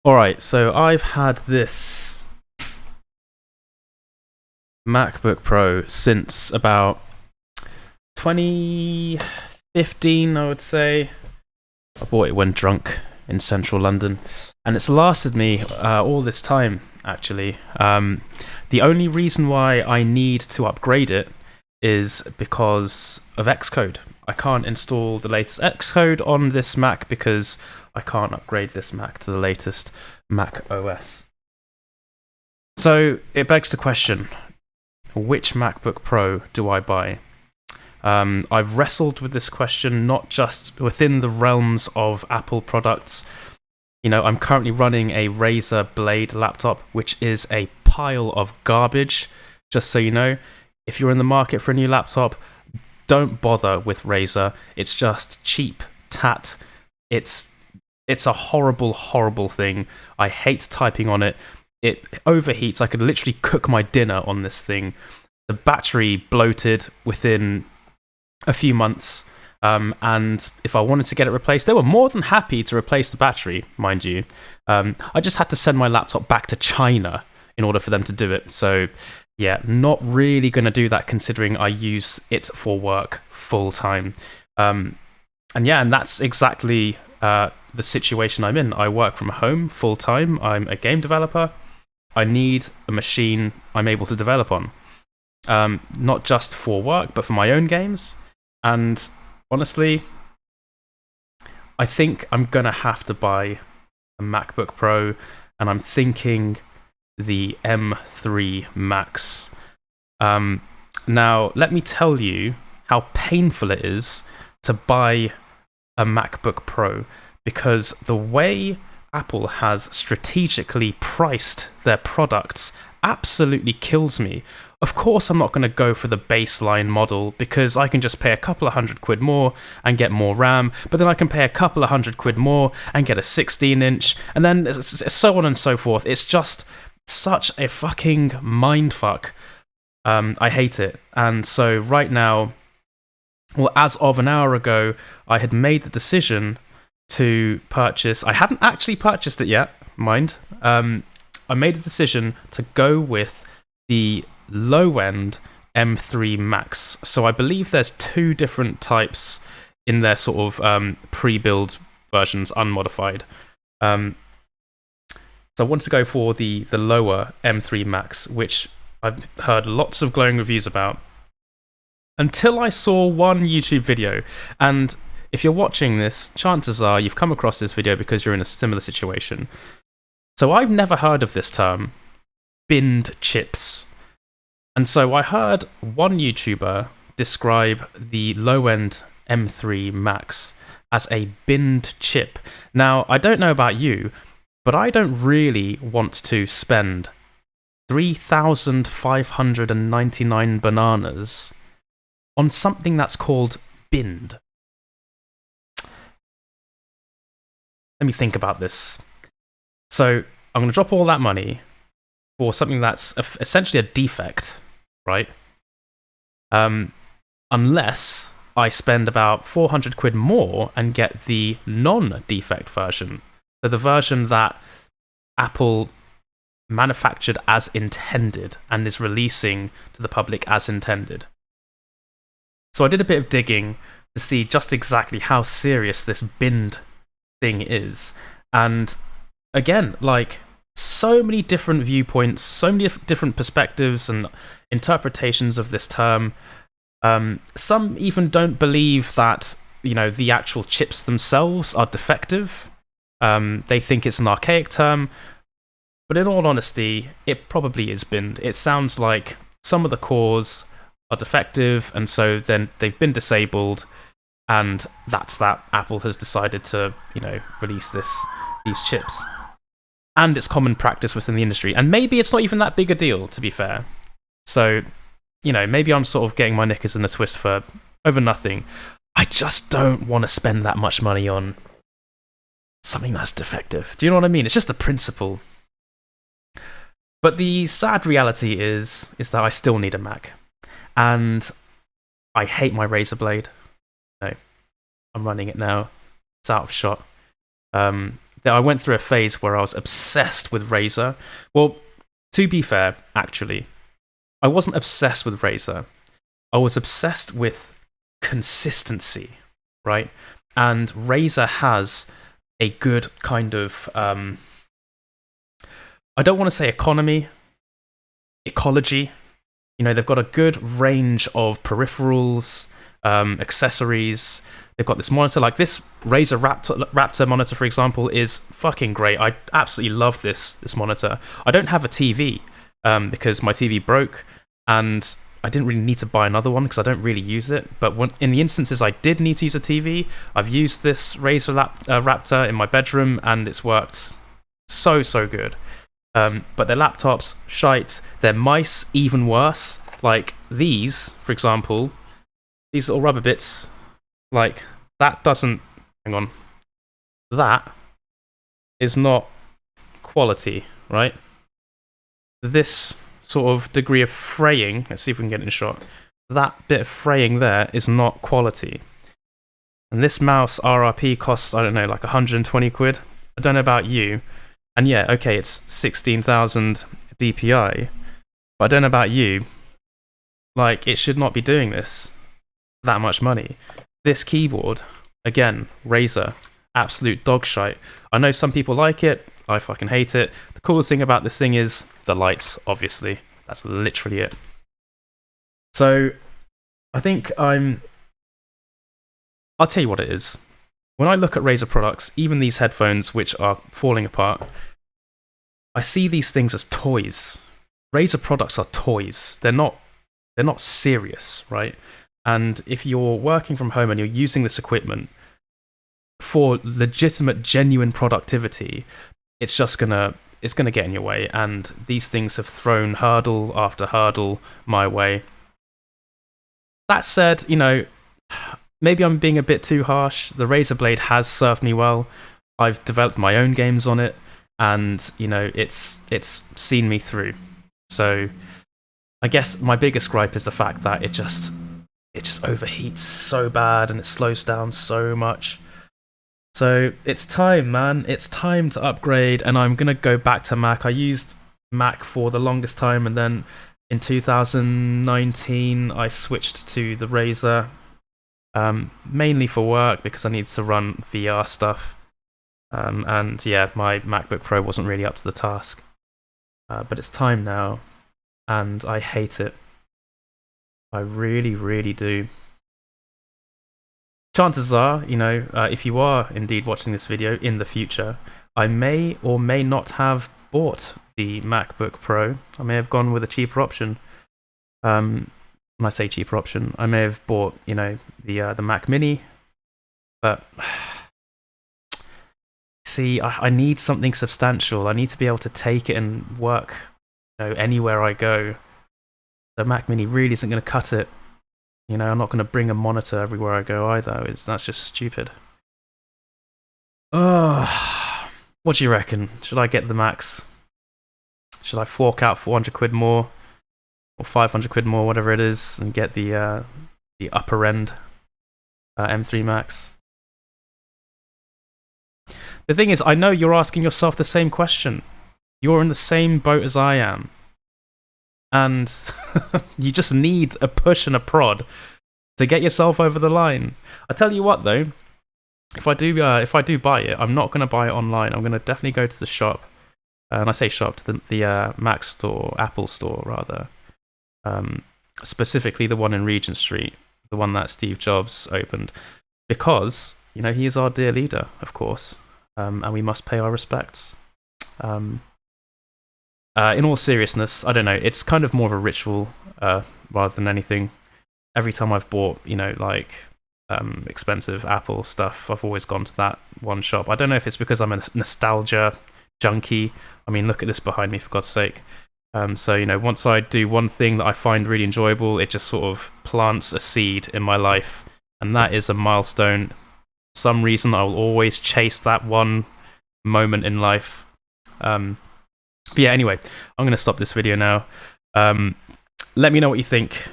Alright, so I've had this MacBook Pro since about 2015, I would say. I bought it when drunk in central London, and it's lasted me all this time, actually. The only reason why I need to upgrade it is because of Xcode. I can't install the latest Xcode on this Mac because I can't upgrade this Mac to the latest Mac OS. So it begs the question, which MacBook Pro do I buy? I've wrestled with this question not just within the realms of Apple products. You know, I'm currently running a Razer Blade laptop, which is a pile of garbage. Just so you know, if you're in the market for a new laptop, don't bother with Razer. It's just cheap tat. It's a horrible, horrible thing. I hate typing on it. It overheats. I could literally cook my dinner on this thing. The battery bloated within a few months, and if I wanted to get it replaced, they were more than happy to replace the battery, mind you. I just had to send my laptop back to China in order for them to do it. So yeah, not really going to do that considering I use it for work full time. And that's exactly the situation I'm in. I work from home full time. I'm a game developer. I need a machine I'm able to develop on. Not just for work, but for my own games. And honestly, I think I'm going to have to buy a MacBook Pro, and I'm thinking the M3 Max. Now, let me tell you how painful it is to buy a MacBook Pro, because the way Apple has strategically priced their products absolutely kills me. Of course, I'm not going to go for the baseline model because I can just pay a couple of £100 more and get more RAM, but then I can pay a couple of £100 more and get a 16-inch, and then so on and so forth. It's just such a fucking mindfuck. I hate it. And so right now, well, as of an hour ago, I had made the decision to purchase. I haven't actually purchased it yet, mind. I made a decision to go with the low-end M3 Max. So I believe there's two different types in their sort of pre-build versions, unmodified. So I wanted to go for the lower M3 Max, which I've heard lots of glowing reviews about, until I saw one YouTube video. And if you're watching this, chances are you've come across this video because you're in a similar situation. So I've never heard of this term, binned chips. And so I heard one YouTuber describe the low-end M3 Max as a binned chip. Now, I don't know about you, but I don't really want to spend 3,599 bananas on something that's called binned. Let me think about this. So I'm going to drop all that money for something that's essentially a defect, right? Unless I spend about £400 more and get the non-defect version. So the version that Apple manufactured as intended and is releasing to the public as intended. So I did a bit of digging to see just exactly how serious this binned thing is. And again, like, so many different viewpoints, so many different perspectives and interpretations of this term. Some even don't believe that, you know, the actual chips themselves are defective. They think it's an archaic term. But in all honesty, it probably is binned. It sounds like some of the cores are defective, and so then they've been disabled, and that's that. Apple has decided to, you know, release these chips. And it's common practice within the industry. And maybe it's not even that big a deal, to be fair. So, you know, maybe I'm sort of getting my knickers in a twist for over nothing. I just don't want to spend that much money on something that's defective. Do you know what I mean? It's just the principle. But the sad reality is that I still need a Mac. And I hate my Razer Blade. No, I'm running it now. It's out of shot. I went through a phase where I was obsessed with Razer. Well, to be fair, actually, I wasn't obsessed with Razer. I was obsessed with consistency, right? And Razer has a good kind of, I don't want to say ecology. You know, they've got a good range of peripherals, accessories. They've got this monitor, like this Razer Raptor monitor, for example, is fucking great. I absolutely love this monitor. I don't have a TV because my TV broke, and I didn't really need to buy another one because I don't really use it. But in the instances I did need to use a TV, I've used this Razer Raptor in my bedroom, and it's worked so good. But their laptops, shite. Their mice, even worse. Like these, for example, these little rubber bits, like that doesn't. Hang on. That is not quality, right? This sort of degree of fraying, let's see if we can get it in shot. That bit of fraying there is not quality. And this mouse RRP costs, I don't know, like 120 quid. I don't know about you. And yeah, okay, it's 16,000 DPI, but I don't know about you. Like, it should not be doing this that much money. This keyboard, again, Razer, absolute dog shite. I know some people like it. I fucking hate it. The coolest thing about this thing is the lights, obviously. That's literally it. So, I think I'll tell you what it is. When I look at Razer products, even these headphones, which are falling apart, I see these things as toys. Razer products are toys. They're not serious, right? And if you're working from home and you're using this equipment for legitimate, genuine productivity, it's gonna get in your way. And these things have thrown hurdle after hurdle my way. That said, you know, maybe I'm being a bit too harsh. The Razer Blade has served me well. I've developed my own games on it, and you know, it's seen me through. So I guess my biggest gripe is the fact that it just overheats so bad and it slows down so much. So it's time, man. It's time to upgrade, and I'm gonna go back to Mac. I used Mac for the longest time, and then in 2019 I switched to the Razer. Mainly for work because I need to run VR stuff, and yeah, my MacBook Pro wasn't really up to the task. But it's time now, and I hate it. I really do. Chances are, you know, if you are indeed watching this video in the future, I may or may not have bought the MacBook Pro. I may have gone with a cheaper option. When I say cheaper option, I may have bought, you know, the Mac Mini, but see, I need something substantial. I need to be able to take it and work, you know, anywhere I go. The Mac Mini really isn't going to cut it. You know, I'm not going to bring a monitor everywhere I go either. That's just stupid. Oh, what do you reckon? Should I get the Max? Should I fork out 400 quid more? Or 500 quid more, whatever it is, and get the upper end M3 Max. The thing is, I know you're asking yourself the same question. You're in the same boat as I am, and you just need a push and a prod to get yourself over the line. I tell you what, though, if I do buy it, I'm not going to buy it online. I'm going to definitely go to the shop, and I say shop, to the Mac store, Apple store rather. Specifically the one in Regent Street, the one that Steve Jobs opened, because, you know, he is our dear leader, of course, and we must pay our respects. In all seriousness, I don't know, it's kind of more of a ritual rather than anything. Every time I've bought, you know, like expensive Apple stuff, I've always gone to that one shop. I don't know if it's because I'm a nostalgia junkie. I mean, look at this behind me, for God's sake. So, you know, once I do one thing that I find really enjoyable, it just sort of plants a seed in my life. And that is a milestone. For some reason, I will always chase that one moment in life. But yeah, anyway, I'm going to stop this video now. Let me know what you think.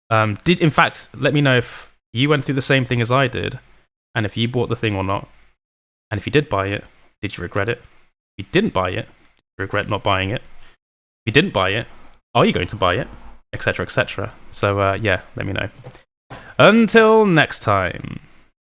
In fact, let me know if you went through the same thing as I did, and if you bought the thing or not. And if you did buy it, Did you regret it? If you didn't buy it, did you regret not buying it? If you didn't buy it, are you going to buy it? Etc. etc. So yeah, let me know. Until next time.